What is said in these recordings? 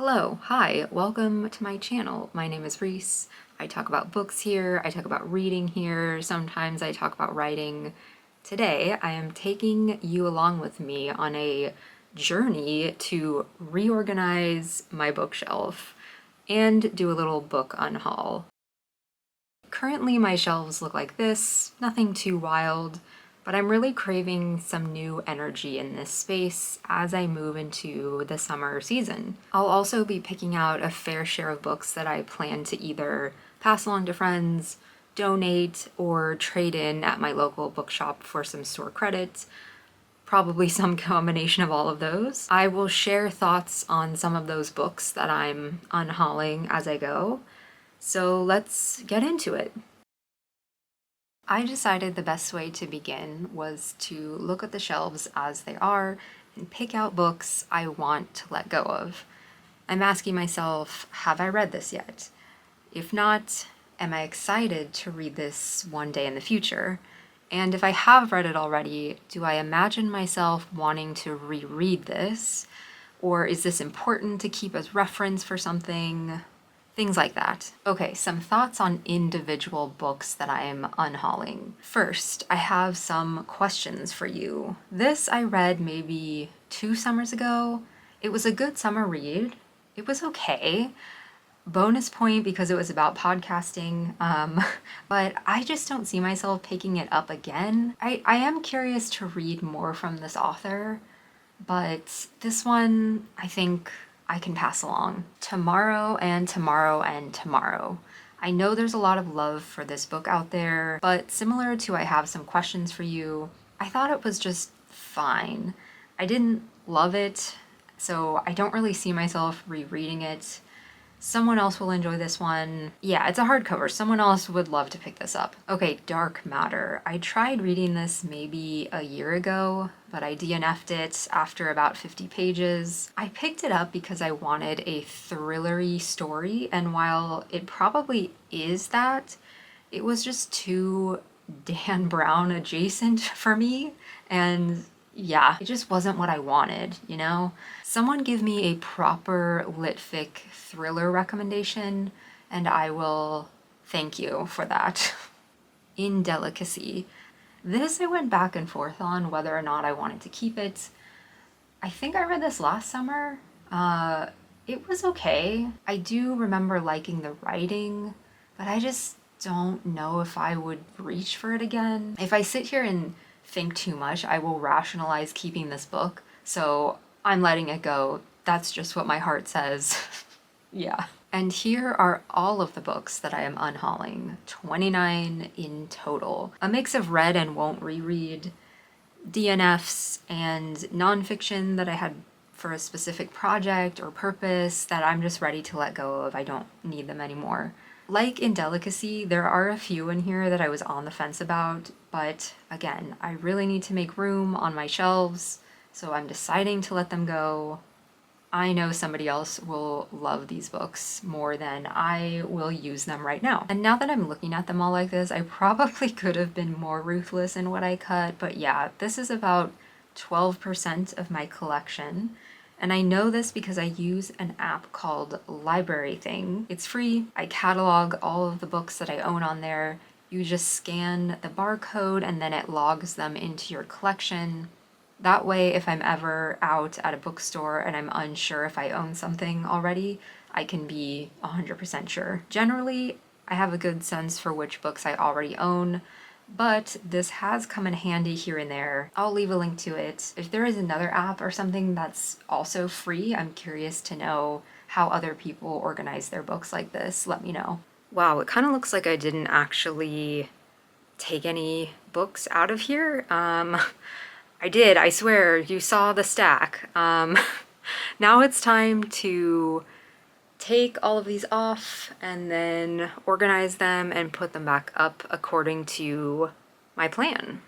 Hello, hi, welcome to my channel. My name is Reese. I talk about books here, I talk about reading here, sometimes I talk about writing. Today, I am taking you along with me on a journey to reorganize my bookshelf and do a little book unhaul. Currently, my shelves look like this, nothing too wild, but I'm really craving some new energy in this space as I move into the summer season. I'll also be picking out a fair share of books that I plan to either pass along to friends, donate, or trade in at my local bookshop for some store credit. Probably some combination of all of those. I will share thoughts on some of those books that I'm unhauling as I go. So let's get into it. I decided the best way to begin was to look at the shelves as they are and pick out books I want to let go of. I'm asking myself, have I read this yet? If not, am I excited to read this one day in the future? And if I have read it already, do I imagine myself wanting to reread this? Or is this important to keep as reference for something? Things like that. Okay, some thoughts on individual books that I am unhauling. First, I have some questions for you. This I read maybe 2 summers ago. It was a good summer read. It was okay. Bonus point because it was about podcasting, but I just don't see myself picking it up again. I am curious to read more from this author, but this one I think I can pass along. Tomorrow and Tomorrow and Tomorrow. I know there's a lot of love for this book out there, but similar to I Have Some Questions for You, I thought it was just fine. I didn't love it, so I don't really see myself rereading it. Someone else will enjoy this one. Yeah, it's a hardcover. Someone else would love to pick this up. Okay, Dark Matter. I tried reading this maybe a year ago, but I DNF'd it after about 50 pages. I picked it up because I wanted a thrillery story, and while it probably is that, it was just too Dan Brown adjacent for me, and yeah, it just wasn't what I wanted, you know? Someone give me a proper litfic thriller recommendation, and I will thank you for that. Indelicacy. This I went back and forth on whether or not I wanted to keep it. I think I read this last summer. It was okay. I do remember liking the writing, but I just don't know if I would reach for it again. If I sit here and think too much, I will rationalize keeping this book, so I'm letting it go. That's just what my heart says. Yeah. And here are all of the books that I am unhauling, 29 in total. A mix of read and won't reread, DNFs, and nonfiction that I had for a specific project or purpose that I'm just ready to let go of. I don't need them anymore. Like Indelicacy, there are a few in here that I was on the fence about, but again, I really need to make room on my shelves, so I'm deciding to let them go. I know somebody else will love these books more than I will use them right now. And now that I'm looking at them all like this, I probably could have been more ruthless in what I cut, but yeah, this is about 12% of my collection. And I know this because I use an app called Library Thing. It's free. I catalog all of the books that I own on there. You just scan the barcode and then it logs them into your collection. That way, if I'm ever out at a bookstore and I'm unsure if I own something already, I can be 100% sure. Generally, I have a good sense for which books I already own, but this has come in handy here and there. I'll leave a link to it. If there is another app or something that's also free, I'm curious to know how other people organize their books like this. Let me know. Wow, it kind of looks like I didn't actually take any books out of here. I did, I swear, you saw the stack. Now it's time to take all of these off and then organize them and put them back up according to my plan.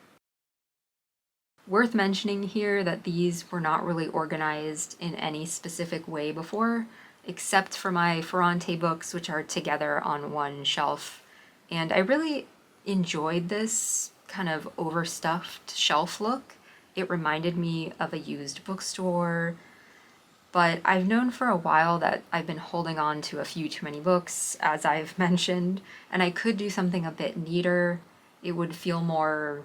Worth mentioning here that these were not really organized in any specific way before, except for my Ferrante books, which are together on one shelf. And I really enjoyed this kind of overstuffed shelf look. It reminded me of a used bookstore. But I've known for a while that I've been holding on to a few too many books, as I've mentioned, and I could do something a bit neater. It would feel more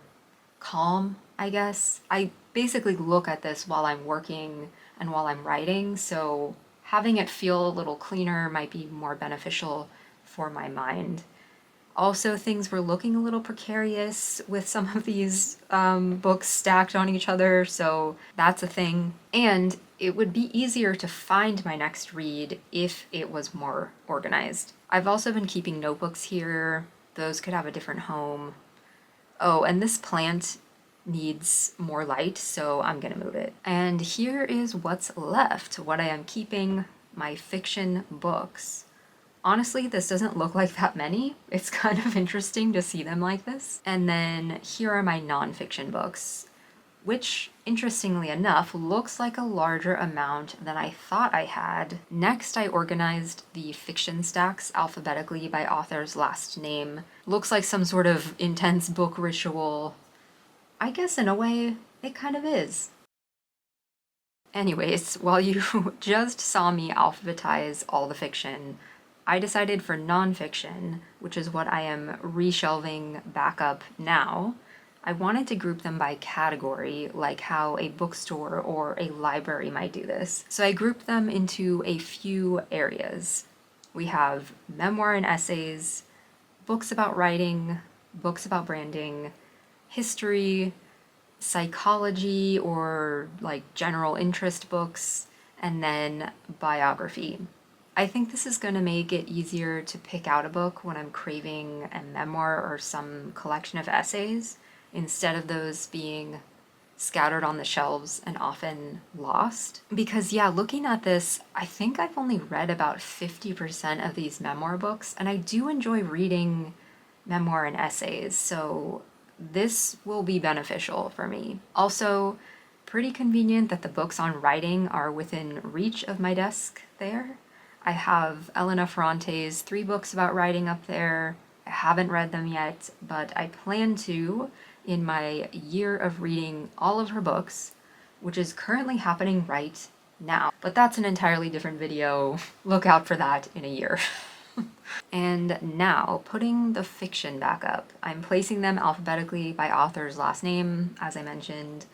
calm, I guess. I basically look at this while I'm working and while I'm writing, so having it feel a little cleaner might be more beneficial for my mind. Also, things were looking a little precarious with some of these books stacked on each other, so that's a thing. And it would be easier to find my next read if it was more organized. I've also been keeping notebooks here. Those could have a different home. Oh, and this plant needs more light, so I'm gonna move it. And here is what's left, what I am keeping, my fiction books. Honestly, this doesn't look like that many. It's kind of interesting to see them like this. And then here are my nonfiction books, which, interestingly enough, looks like a larger amount than I thought I had. Next, I organized the fiction stacks alphabetically by author's last name. Looks like some sort of intense book ritual. I guess in a way, it kind of is. Anyways, while you just saw me alphabetize all the fiction, I decided for nonfiction, which is what I am reshelving back up now, I wanted to group them by category, like how a bookstore or a library might do this. So I grouped them into a few areas. We have memoir and essays, books about writing, books about branding, history, psychology or like general interest books, and then biography. I think this is going to make it easier to pick out a book when I'm craving a memoir or some collection of essays, instead of those being scattered on the shelves and often lost. Because yeah, looking at this, I think I've only read about 50% of these memoir books, and I do enjoy reading memoir and essays, so this will be beneficial for me. Also, pretty convenient that the books on writing are within reach of my desk there. I have Elena Ferrante's 3 books about writing up there. I haven't read them yet, but I plan to in my year of reading all of her books, which is currently happening right now. But that's an entirely different video. Look out for that in a year. And now, putting the fiction back up. I'm placing them alphabetically by author's last name, as I mentioned,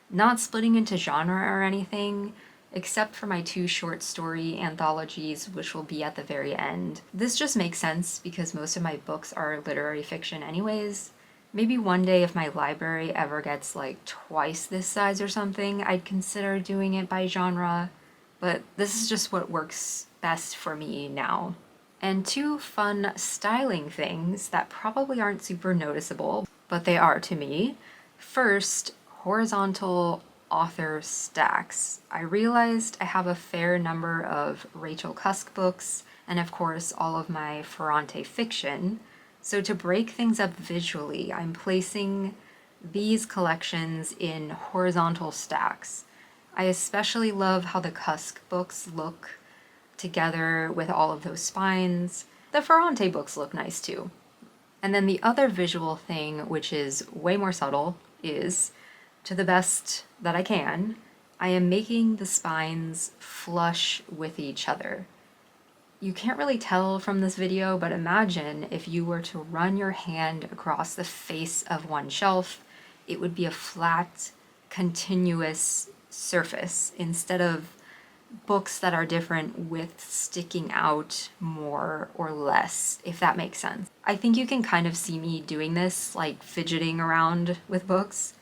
not splitting into genre or anything, except for my 2 short story anthologies, which will be at the very end. This just makes sense because most of my books are literary fiction anyways. Maybe one day if my library ever gets like twice this size or something, I'd consider doing it by genre, but this is just what works best for me now. And 2 fun styling things that probably aren't super noticeable, but they are to me. First, horizontal author stacks. I realized I have a fair number of Rachel Cusk books, and of course all of my Ferrante fiction. So to break things up visually, I'm placing these collections in horizontal stacks. I especially love how the Cusk books look together with all of those spines. The Ferrante books look nice too. And then the other visual thing, which is way more subtle, is, to the best that I can, I am making the spines flush with each other. You can't really tell from this video, but imagine if you were to run your hand across the face of one shelf, it would be a flat, continuous surface instead of books that are different with sticking out more or less, if that makes sense. I think you can kind of see me doing this, like fidgeting around with books.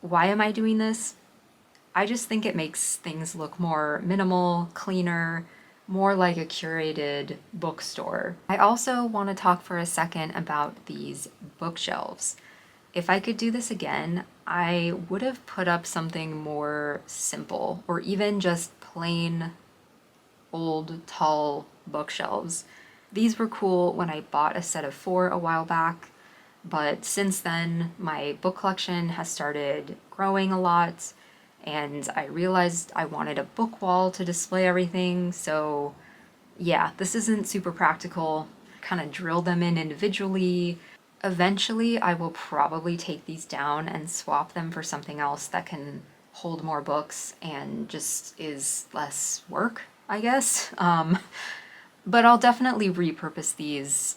Why am I doing this? I just think it makes things look more minimal, cleaner, more like a curated bookstore. I also want to talk for a second about these bookshelves. If I could do this again, I would have put up something more simple, or even just plain old tall bookshelves. These were cool when I bought a set of 4 a while back, but since then my book collection has started growing a lot, and I realized I wanted a book wall to display everything, so yeah, this isn't super practical. Kind of drill them in individually. Eventually I will probably take these down and swap them for something else that can hold more books and just is less work, I guess. But I'll definitely repurpose these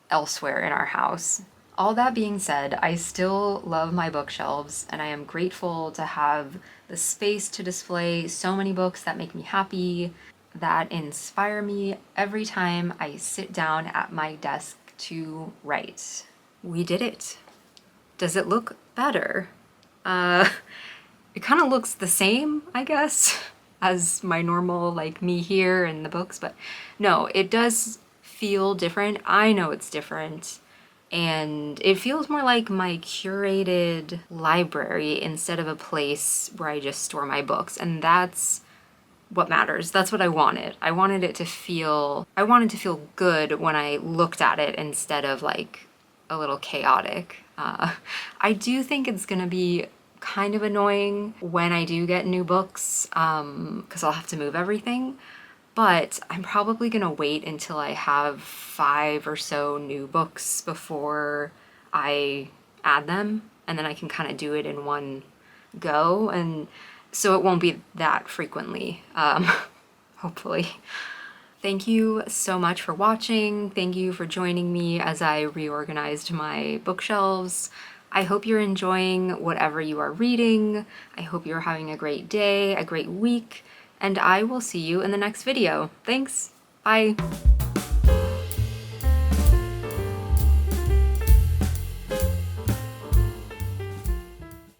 elsewhere in our house. All that being said, I still love my bookshelves and I am grateful to have the space to display so many books that make me happy, that inspire me every time I sit down at my desk to write. We did it. Does it look better? It kind of looks the same, I guess, as my normal, like, me here and the books, but no, it does feel different. I know it's different, and it feels more like my curated library instead of a place where I just store my books, and that's what matters. That's what I wanted. I wanted to feel good when I looked at it instead of like a little chaotic. I do think it's gonna be kind of annoying when I do get new books, because I'll have to move everything, but I'm probably gonna wait until I have 5 or so new books before I add them, and then I can kind of do it in one go, and so it won't be that frequently, hopefully. Thank you so much for watching. Thank you for joining me as I reorganized my bookshelves. I hope you're enjoying whatever you are reading. I hope you're having a great day, a great week, and I will see you in the next video. Thanks. Bye.